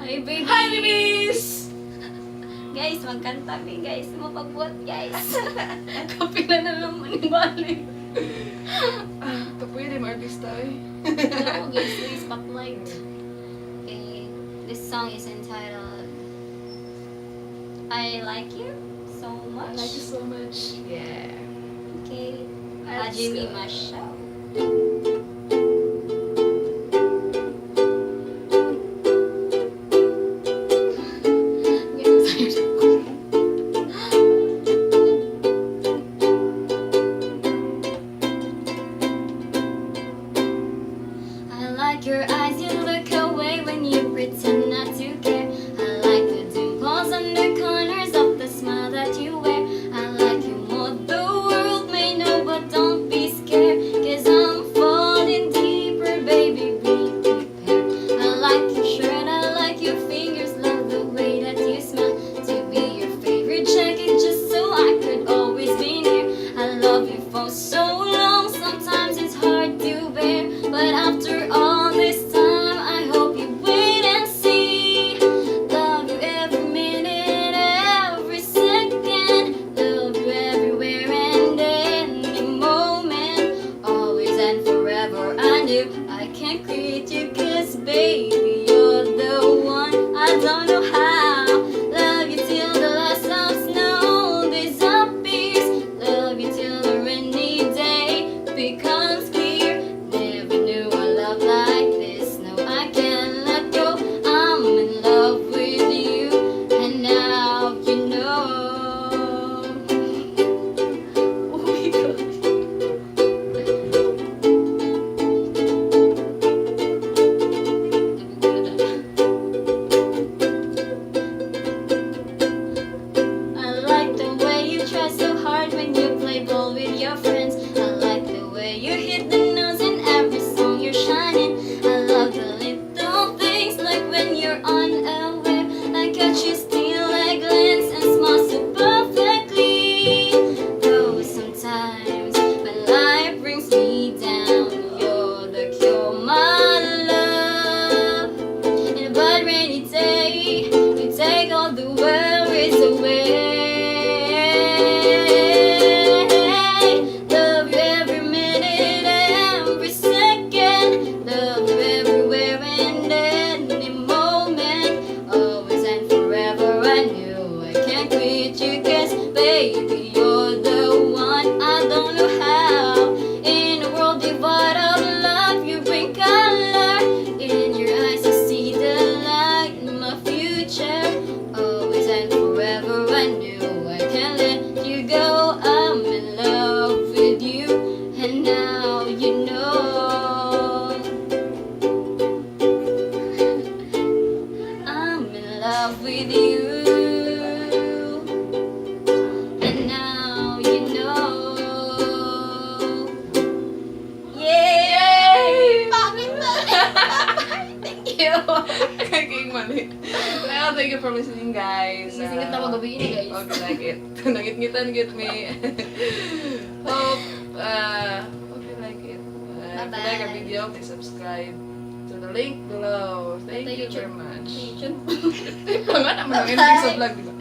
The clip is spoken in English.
Hi, baby! Hi, babies! Guys, magkanta mi, guys. Mapagbuhat, guys. Kapila na naman ni Bali. Ito po yun, yung artista eh. Hello, guys. Please spotlight. Okay, this song is entitled I Like You So I Much. like you so much. Yeah. Okay, Let's Hajime go. Masha. I like your eyes, you look away when you pretend not to care. I like the dimples and the corners of the smile that you wear. I like you more, the world may know, but don't be scared, 'cause I'm falling deeper, baby, be prepared. I like your shirt, I like your fingers, love the way that you smile. To be your favorite jacket, just so I could always be near. I love you for so long, sometimes it's hard to bear, but after all this time, I hope you wait and see. Love you every minute, every second. Love you everywhere and any moment. Always and forever, I knew I can't quit you, 'cause baby, you're the one. I don't know how. Love you till the last of snow disappears. Love you till the rainy day becomes clear. Never knew a love like this. No, I can't let go. I'm in love with you, and now you know. Oh my God. I like the way you try so hard when you play ball with your friends. I like the way you hit the notes in every song you're shining. I love the little things, like when you're unaware. I catch you steal a glance and smile so perfectly. Though sometimes when life brings me down, you're the cure, my love. In a bad rainy day, you take all the worries away. Love you every minute, every second. Love you everywhere and any moment. Always and forever, I knew I can't quit you, 'cause baby, you're the one. I don't know how. In a world devoid of love, you bring color. In your eyes, I see the light in my future. Always and forever, I knew I can't let you go. I'm in love with you, and now you know. I'm in love with you, and now you know. Yay! Pangit na! Thank you! Kaya mali. Well, thank you for listening, guys. Singit na magabi ini, guys. Hope you like it. Nangit-ngitan get me. Hope you like it. If you like our video, please subscribe to the link below. Thank you very much. YouTube. Ito nga naman ang ending sa vlog, di ba?